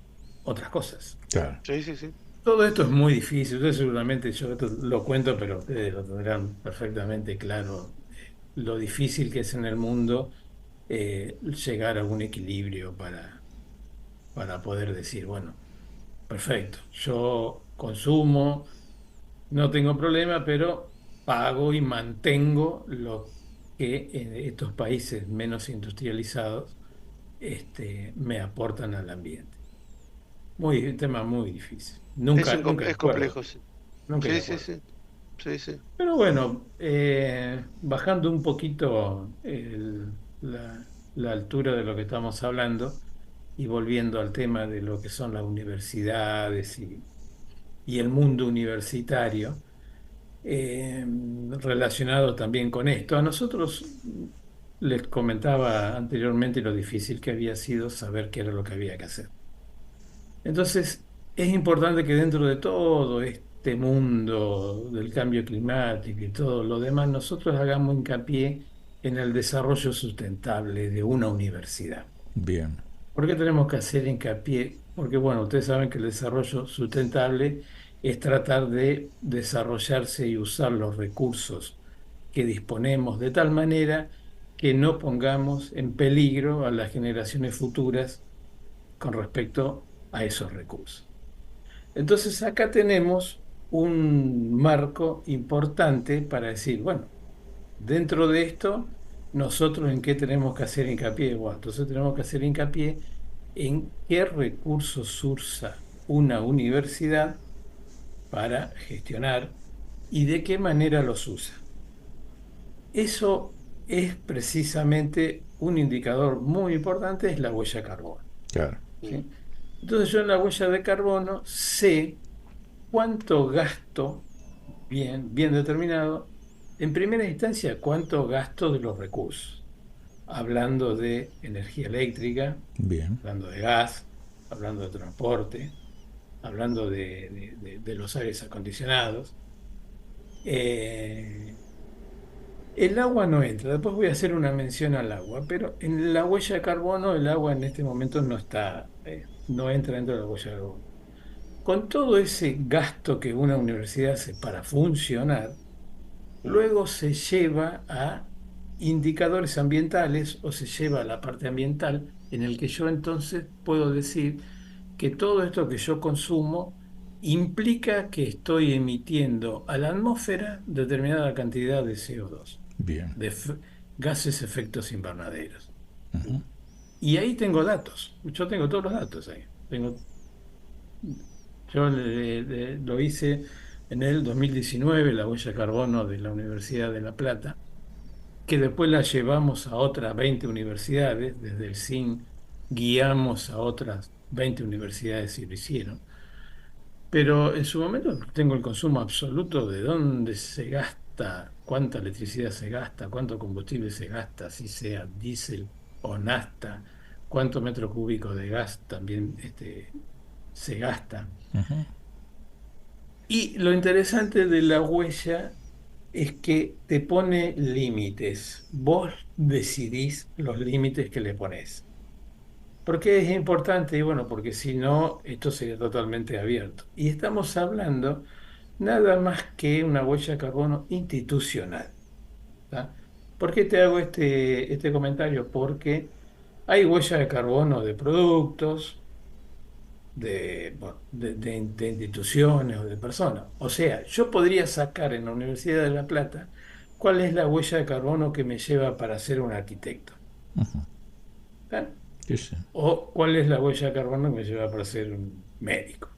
otras cosas. Claro. Sí, sí, sí. Todo esto es muy difícil. Ustedes seguramente, yo esto lo cuento, pero ustedes lo tendrán perfectamente claro, lo difícil que es en el mundo llegar a un equilibrio para poder decir, bueno, perfecto, yo consumo, no tengo problema, pero pago y mantengo lo que en estos países menos industrializados me aportan al ambiente. Un tema muy difícil. Nunca, nunca de Es acuerdo, complejo, sí. nunca de Sí, sí, acuerdo. sí. Sí, sí. Pero bueno, bajando un poquito la altura de lo que estamos hablando y volviendo al tema de lo que son las universidades y el mundo universitario, relacionado también con esto. A nosotros les comentaba anteriormente lo difícil que había sido saber qué era lo que había que hacer. Entonces, es importante que dentro de todo este mundo del cambio climático y todo lo demás, nosotros hagamos hincapié en el desarrollo sustentable de una universidad. Bien. ¿Por qué tenemos que hacer hincapié? Porque, bueno, ustedes saben que el desarrollo sustentable es tratar de desarrollarse y usar los recursos que disponemos de tal manera que no pongamos en peligro a las generaciones futuras con respecto a esos recursos. Entonces, acá tenemos un marco importante para decir, bueno, dentro de esto, nosotros en qué tenemos que hacer hincapié. Bueno, entonces tenemos que hacer hincapié en qué recursos usa una universidad para gestionar y de qué manera los usa. Eso es precisamente un indicador muy importante, es la huella de carbono. Claro. ¿Sí? Entonces yo en la huella de carbono sé cuánto gasto, bien determinado, en primera instancia, cuánto gasto de los recursos, hablando de energía eléctrica, Bien. hablando de gas, hablando de transporte, hablando de los aires acondicionados. Eh, el agua no entra, después voy a hacer una mención al agua, pero en la huella de carbono el agua en este momento no está, no entra dentro de la huella de carbono. Con todo ese gasto que una universidad hace para funcionar, luego se lleva a indicadores ambientales o se lleva a la parte ambiental en el que yo entonces puedo decir que todo esto que yo consumo implica que estoy emitiendo a la atmósfera determinada cantidad de CO2, Bien. de gases efectos invernaderos. Ujú. Y ahí tengo datos, yo tengo todos los datos ahí. Yo lo hice en el 2019, la huella de carbono de la Universidad de La Plata, que después la llevamos a otras 20 universidades, desde el SIN guiamos a otras 20 universidades y lo hicieron. Pero en su momento tengo el consumo absoluto de dónde se gasta, cuánta electricidad se gasta, cuánto combustible se gasta, si sea diésel o nafta, cuántos metros cúbicos de gas también se gasta. Ujú. Y lo interesante de la huella es que te pone límites. Vos decidís los límites que le pones. ¿Por qué es importante? Y bueno, porque si no, esto sería totalmente abierto. Y estamos hablando nada más que una huella de carbono institucional. ¿Tá? ¿Por qué te hago este comentario? Porque hay huella de carbono de productos, bueno, de instituciones o de personas. O sea, yo podría sacar en la Universidad de La Plata cuál es la huella de carbono que me lleva para ser un arquitecto. Ujú. ¿Tá? Sí, sí. O cuál es la huella de carbono que me lleva para ser un médico.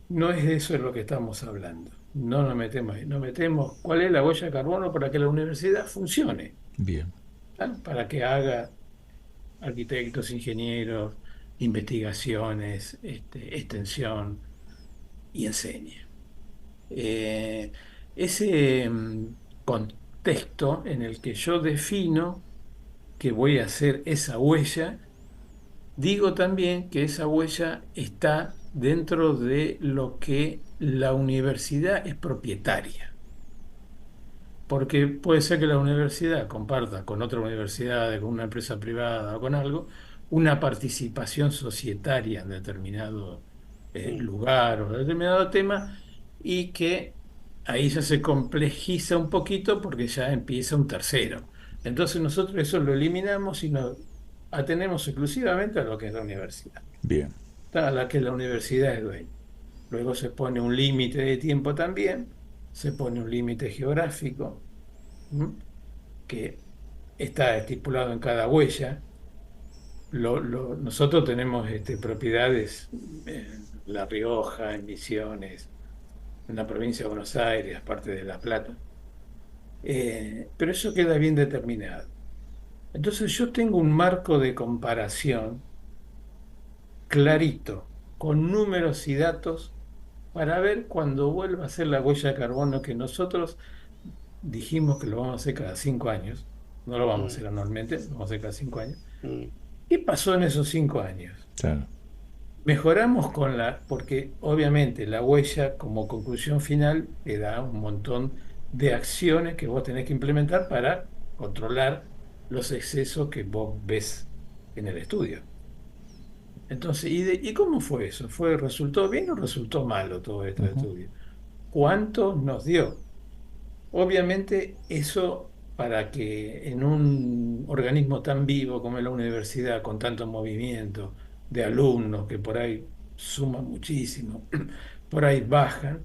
No es de eso de lo que estamos hablando. No nos metemos ahí. Nos metemos cuál es la huella de carbono para que la universidad funcione, Bien. ¿tá? Para que haga arquitectos, ingenieros, investigaciones, extensión y enseñe. Eh, ese contexto en el que yo defino que voy a hacer esa huella, digo también que esa huella está dentro de lo que la universidad es propietaria. Porque puede ser que la universidad comparta con otra universidad, con una empresa privada o con algo, una participación societaria en determinado lugar o determinado tema, y que ahí ya se complejiza un poquito porque ya empieza un tercero. Entonces nosotros eso lo eliminamos y nos atenemos exclusivamente a lo que es la universidad, Bien. a la que la universidad es dueña. Luego se pone un límite de tiempo también, se pone un límite geográfico, ¿m? Que está estipulado en cada huella. Nosotros tenemos propiedades en La Rioja, en Misiones, en la provincia de Buenos Aires, parte de La Plata. Pero eso queda bien determinado. Entonces yo tengo un marco de comparación clarito, con números y datos, para ver cuando vuelva a hacer la huella de carbono, que nosotros dijimos que lo vamos a hacer cada 5 años, no lo vamos a hacer anualmente, lo vamos a hacer cada 5 años. ¿Qué pasó en esos 5 años? Claro. Mejoramos porque obviamente la huella como conclusión final te da un montón de acciones que vos tenés que implementar para controlar los excesos que vos ves en el estudio. Entonces, ¿y cómo fue eso? ¿Resultó bien o resultó malo todo este estudio? ¿Cuánto nos dio? Obviamente eso, para que en un organismo tan vivo como es la universidad, con tanto movimiento de alumnos que por ahí suman muchísimo, por ahí bajan,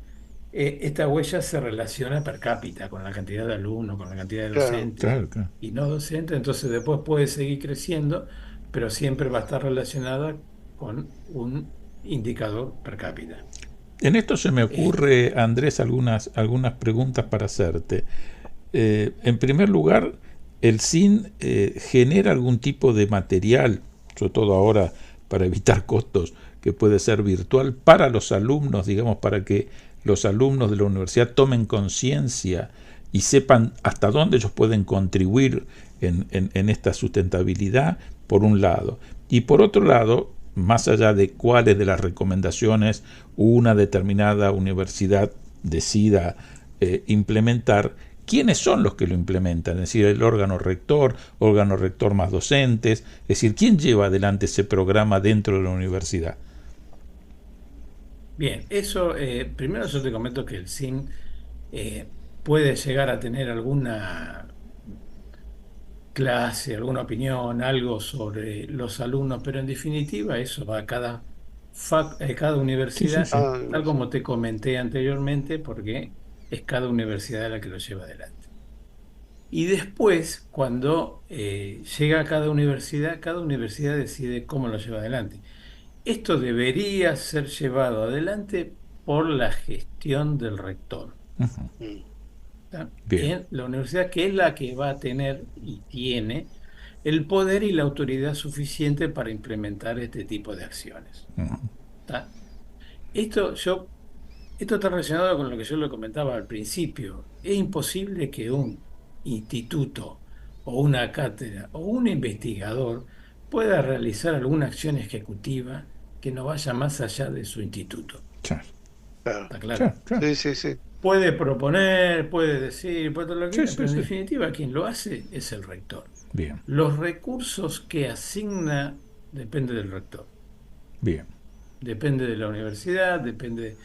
esta huella se relaciona per cápita con la cantidad de alumnos, con la cantidad de docentes Claro, claro. y no docentes. Entonces después puede seguir creciendo, pero siempre va a estar relacionada con un indicador per cápita. En esto se me ocurre, Andrés, algunas preguntas para hacerte. En primer lugar, ¿el SIN genera algún tipo de material, sobre todo ahora para evitar costos, que puede ser virtual, para los alumnos, digamos, para que los alumnos de la universidad tomen conciencia y sepan hasta dónde ellos pueden contribuir en esta sustentabilidad, por un lado? Y por otro lado, más allá de cuáles de las recomendaciones una determinada universidad decida implementar, ¿quiénes son los que lo implementan? Es decir, el órgano rector más docentes, es decir, ¿quién lleva adelante ese programa dentro de la universidad? Bien, eso, primero yo te comento que el SIN puede llegar a tener alguna clase, alguna opinión, algo sobre los alumnos, pero en definitiva eso va a cada universidad, Sí, sí, sí. tal como te comenté anteriormente, porque es cada universidad la que lo lleva adelante. Y después, cuando llega a cada universidad decide cómo lo lleva adelante. Esto debería ser llevado adelante por la gestión del rector. ¿Está? En la universidad, que es la que va a tener y tiene el poder y la autoridad suficiente para implementar este tipo de acciones. ¿Está? Esto está relacionado con lo que yo le comentaba al principio. Es imposible que un instituto o una cátedra o un investigador pueda realizar alguna acción ejecutiva que no vaya más allá de su instituto. Claro. ¿Está claro? Sí, sí, sí. Puede proponer, puede decir, puede todo lo que quiera, pero en sí. definitiva quien lo hace es el rector. Bien, Los recursos que asigna depende del rector. bien. Depende de la universidad, depende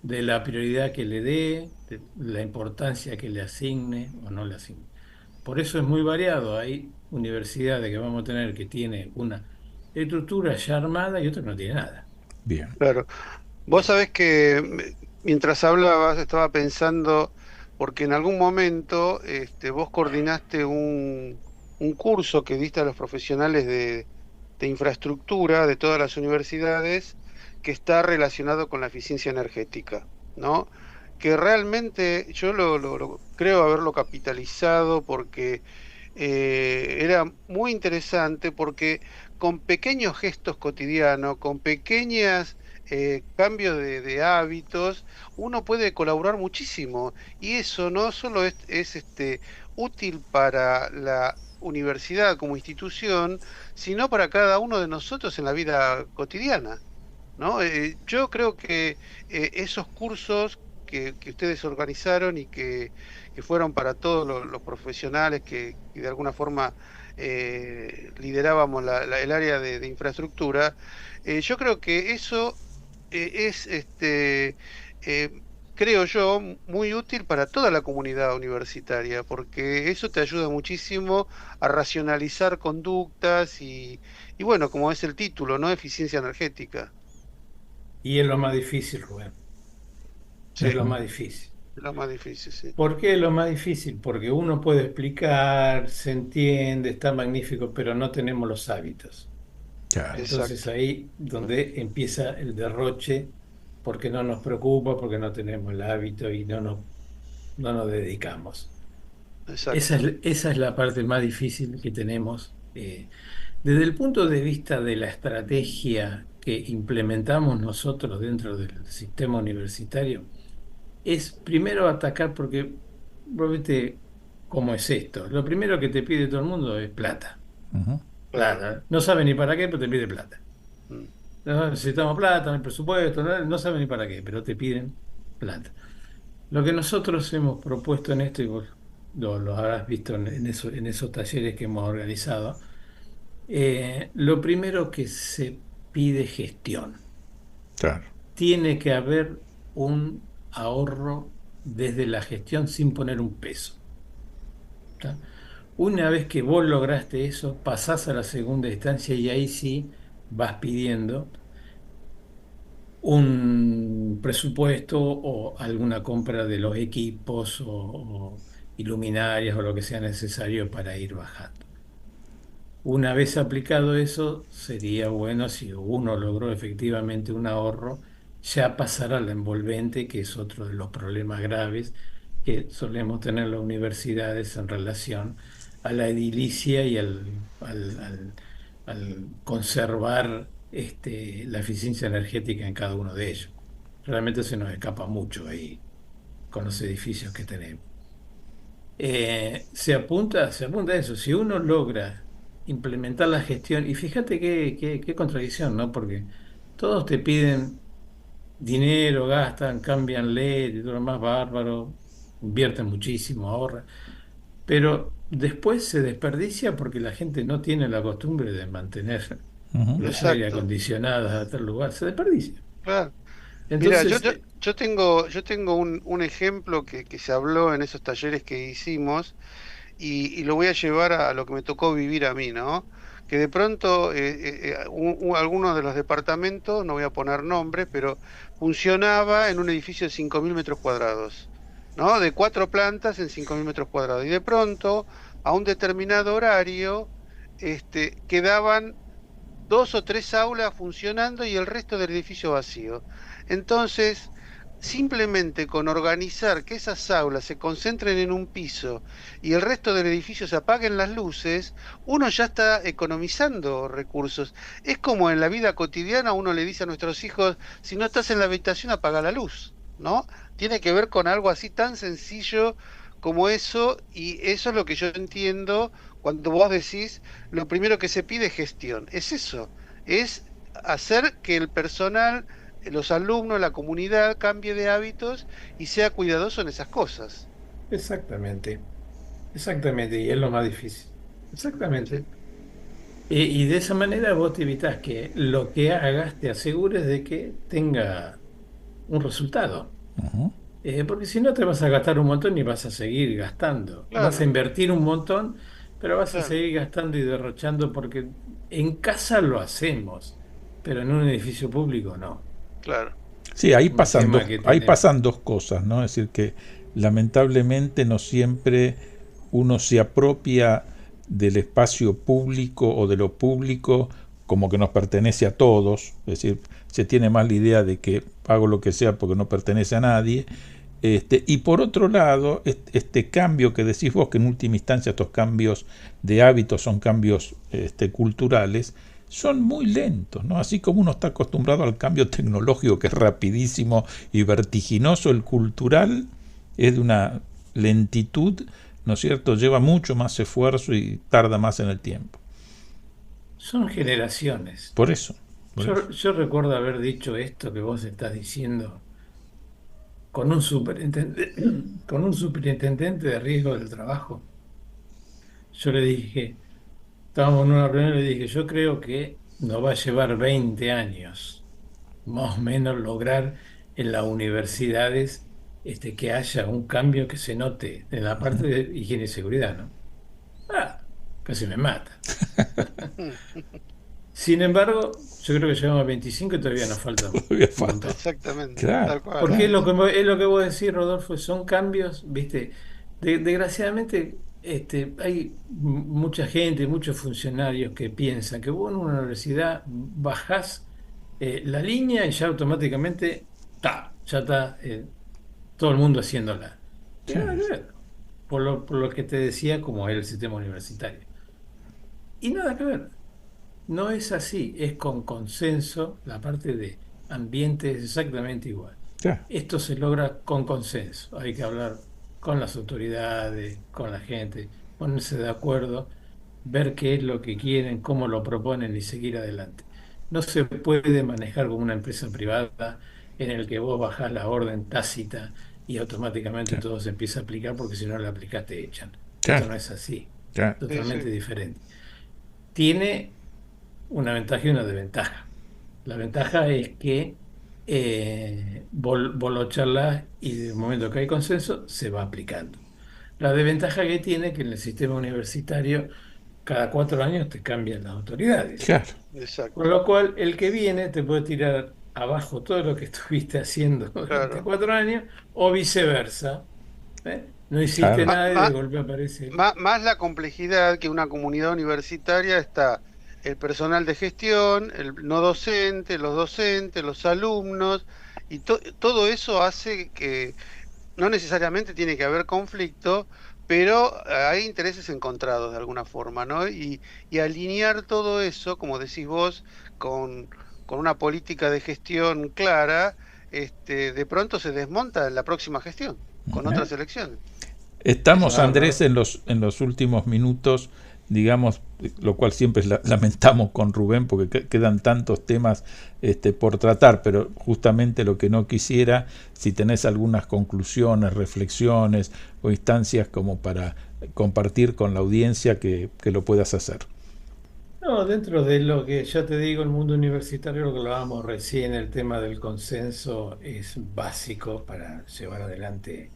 de la prioridad que le dé, de la importancia que le asigne o no le asigne. Por eso es muy variado. Hay universidades que vamos a tener que tiene una estructura ya armada y otras no tiene nada. Bien. Claro. Vos sabés que mientras hablabas estaba pensando, porque en algún momento vos coordinaste un curso que diste a los profesionales de infraestructura de todas las universidades, que está relacionado con la eficiencia energética, ¿no? Que realmente yo lo creo haberlo capitalizado, porque era muy interesante, porque con pequeños gestos cotidianos, con pequeñas cambios de hábitos, uno puede colaborar muchísimo. Y eso no solo es útil para la universidad como institución, sino para cada uno de nosotros en la vida cotidiana, ¿no? Yo creo que esos cursos que ustedes organizaron y que fueron para todos los profesionales que de alguna forma liderábamos el área de infraestructura, yo creo que eso es, creo yo, muy útil para toda la comunidad universitaria, porque eso te ayuda muchísimo a racionalizar conductas y bueno, como es el título, ¿no? Eficiencia energética. Y es lo más difícil, Rubén. Sí. Es lo más difícil. Lo más difícil, sí. ¿Por qué es lo más difícil? Porque uno puede explicar, se entiende, está magnífico, pero no tenemos los hábitos. Claro. Entonces Exacto. ahí donde empieza el derroche, porque no nos preocupa, porque no tenemos el hábito y no nos dedicamos. Exacto. Esa es la parte más difícil que tenemos. Desde el punto de vista de la estrategia que implementamos nosotros dentro del sistema universitario, es primero atacar, porque vos viste cómo es esto. Lo primero que te pide todo el mundo es plata. Ujú. Claro. Plata. No sabe ni para qué, pero te pide plata. Mm. No, necesitamos plata, no hay presupuesto, no sabe ni para qué, pero te piden plata. Lo que nosotros hemos propuesto en esto, y vos lo habrás visto en esos talleres que hemos organizado, lo primero que se pide gestión. Claro. Tiene que haber un ahorro desde la gestión sin poner un peso. ¿Tá? Una vez que vos lograste eso, pasás a la segunda instancia y ahí sí vas pidiendo un presupuesto o alguna compra de los equipos o iluminarias o lo que sea necesario para ir bajando. Una vez aplicado eso, sería bueno si uno logró efectivamente un ahorro, ya pasar a la envolvente, que es otro de los problemas graves que solemos tener las universidades en relación a la edilicia y al conservar la eficiencia energética en cada uno de ellos. Realmente se nos escapa mucho ahí con los edificios que tenemos. Se apunta a eso. Si uno logra implementar la gestión, y fíjate qué contradicción, ¿no? Porque todos te piden dinero, gastan, cambian LED y todo lo más bárbaro, invierten muchísimo, ahorran, pero después se desperdicia porque la gente no tiene la costumbre de mantener Ujú. los aire Exacto. acondicionados a tal lugar, se desperdicia. Claro. Mira, Entonces, yo tengo un ejemplo que se habló en esos talleres que hicimos y lo voy a llevar a lo que me tocó vivir a mí, ¿no? Que de pronto algunos de los departamentos, no voy a poner nombres, pero funcionaba en un edificio de 5.000 metros cuadrados, ¿no? De 4 plantas en 5.000 metros cuadrados. Y de pronto, a un determinado horario, quedaban 2 o 3 aulas funcionando y el resto del edificio vacío. Entonces, simplemente con organizar que esas aulas se concentren en un piso y el resto del edificio se apaguen las luces, uno ya está economizando recursos. Es como en la vida cotidiana uno le dice a nuestros hijos, si no estás en la habitación, apaga la luz, ¿no? Tiene que ver con algo así tan sencillo como eso, y eso es lo que yo entiendo cuando vos decís, lo primero que se pide es gestión. Es eso, es hacer que el personal, los alumnos, la comunidad cambie de hábitos y sea cuidadoso en esas cosas. exactamente, exactamente, y es lo más difícil. Sí, Exactamente. Y de esa manera vos te evitás que lo que hagas te asegures de que tenga un resultado. Ujú. Porque si no te vas a gastar un montón y vas a seguir gastando. Vas a claro, invertir un montón, pero vas a claro, seguir gastando y derrochando porque en casa lo hacemos, pero en un edificio público no. claro. Sí, Un tema que ahí tenemos. pasan dos cosas, ¿no? Es decir, que lamentablemente no siempre uno se apropia del espacio público o de lo público como que nos pertenece a todos, es decir, se tiene más la idea de que hago lo que sea porque no pertenece a nadie. Y por otro lado, este cambio que decís vos, que en última instancia estos cambios de hábitos son cambios culturales, son muy lentos, ¿no? Así como uno está acostumbrado al cambio tecnológico que es rapidísimo y vertiginoso, el cultural es de una lentitud ¿no es cierto?, lleva mucho más esfuerzo y tarda más en el tiempo. Son generaciones. Por eso. Yo recuerdo haber dicho esto que vos estás diciendo con un superintendente de riesgo del trabajo. Yo le dije, estábamos en una reunión y le dije, yo creo que nos va a llevar 20 años, más o menos, lograr en las universidades que haya un cambio que se note en la parte de higiene y seguridad, ¿no? Casi me mata. Sin embargo, yo creo que llegamos a 25 y todavía nos falta un montón. Exactamente. Claro. Tal cual. Porque es lo que vos decís, Rodolfo, son cambios, ¿viste? Desgraciadamente, hay mucha gente, muchos funcionarios que piensan que vos en una universidad bajás la línea y ya automáticamente ya está todo el mundo haciéndola. Y nada que ver, por lo que te decía, como es el sistema universitario. Y nada que ver. No es así, es con consenso, la parte de ambiente es exactamente igual. Esto se logra con consenso, hay que hablar con las autoridades, con la gente, ponerse de acuerdo, ver qué es lo que quieren, cómo lo proponen y seguir adelante. No se puede manejar como una empresa privada en el que vos bajás la orden tácita y automáticamente todo se empieza a aplicar porque si no la aplicás te echan. Esto no es así, totalmente diferente. Tiene una ventaja y una desventaja. La ventaja es que vos lo charlás y de momento que hay consenso se va aplicando. La desventaja que tiene es que en el sistema universitario cada 4 años te cambian las autoridades. Claro. Exacto. Con lo cual el que viene te puede tirar abajo todo lo que estuviste haciendo durante 4 años o viceversa. No hiciste nada y de golpe aparece. Más la complejidad que una comunidad universitaria está el personal de gestión, el no docente, los alumnos, y todo eso hace que no necesariamente tiene que haber conflicto, pero hay intereses encontrados de alguna forma, ¿no? Y alinear todo eso, como decís vos, con una política de gestión clara, de pronto se desmonta en la próxima gestión, con otras elecciones. Estamos, Andrés, en los últimos minutos, digamos, lo cual siempre lamentamos con Rubén porque quedan tantos temas por tratar, pero justamente lo que no quisiera, si tenés algunas conclusiones, reflexiones o instancias como para compartir con la audiencia, que lo puedas hacer. No, dentro de lo que ya te digo, el mundo universitario, lo que hablábamos recién, el tema del consenso es básico para llevar adelante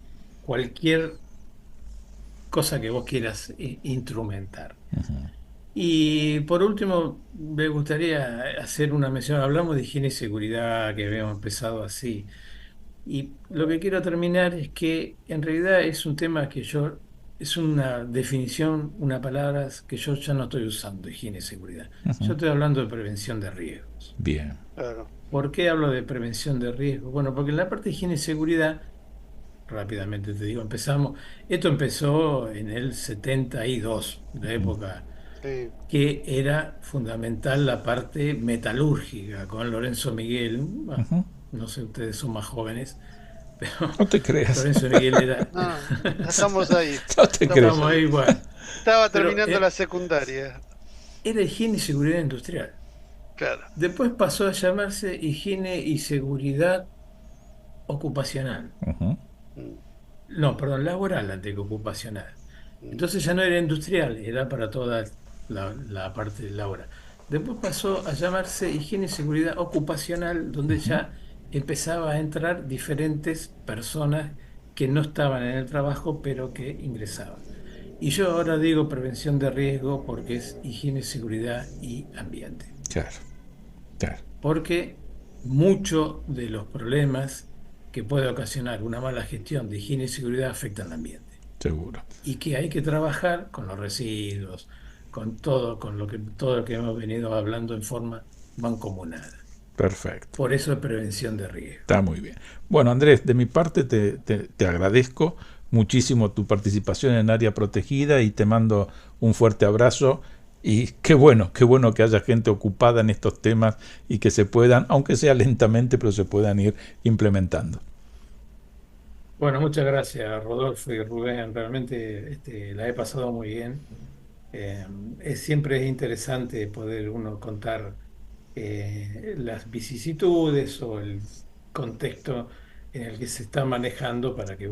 cualquier cosa que vos quieras instrumentar. Y por último, me gustaría hacer una mención. Hablamos de higiene y seguridad, que habíamos empezado así. Y lo que quiero terminar es que en realidad es un tema que es una definición, una palabra que yo ya no estoy usando, higiene y seguridad. Yo estoy hablando de prevención de riesgos. Bien. Claro. ¿Por qué hablo de prevención de riesgos? Bueno, porque en la parte de higiene y seguridad, rápidamente te digo, esto empezó en el 72, la época que era fundamental la parte metalúrgica, con Lorenzo Miguel. No sé, ustedes son más jóvenes, pero no te creas. Lorenzo Miguel era... No, estamos ahí. No te creas. Estamos ahí igual. Estaba terminando la secundaria. Era higiene y seguridad industrial. Claro. Después pasó a llamarse higiene y seguridad ocupacional. No, perdón, laboral antes que ocupacional. Entonces ya no era industrial, era para toda la parte laboral. Después pasó a llamarse higiene y seguridad ocupacional, donde ya empezaba a entrar diferentes personas que no estaban en el trabajo, pero que ingresaban. Y yo ahora digo prevención de riesgo porque es higiene, seguridad y ambiente. Claro. Porque muchos de los problemas que puede ocasionar una mala gestión de higiene y seguridad afectan al ambiente. Seguro. Y que hay que trabajar con los residuos, con todo lo que hemos venido hablando en forma mancomunada. Perfecto. Por eso es prevención de riesgo. Está muy bien. Bueno, Andrés, de mi parte te agradezco muchísimo tu participación en Área Protegida y te mando un fuerte abrazo. Y qué bueno que haya gente ocupada en estos temas y que se puedan, aunque sea lentamente, pero se puedan ir implementando. Bueno, muchas gracias, Rodolfo y Rubén. Realmente la he pasado muy bien. Siempre es interesante poder uno contar las vicisitudes o el contexto en el que se está manejando para que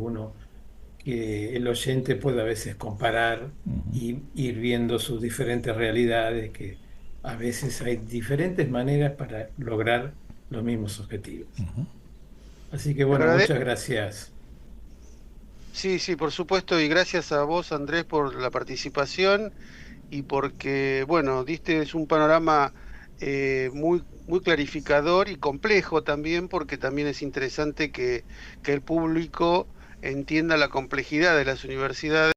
que el oyente pueda a veces comparar y ir viendo sus diferentes realidades, que a veces hay diferentes maneras para lograr los mismos objetivos. Así que bueno, muchas gracias. Sí, sí, por supuesto, y gracias a vos, Andrés, por la participación y porque, bueno, diste un panorama muy clarificador y complejo también, porque también es interesante que el público entienda la complejidad de las universidades.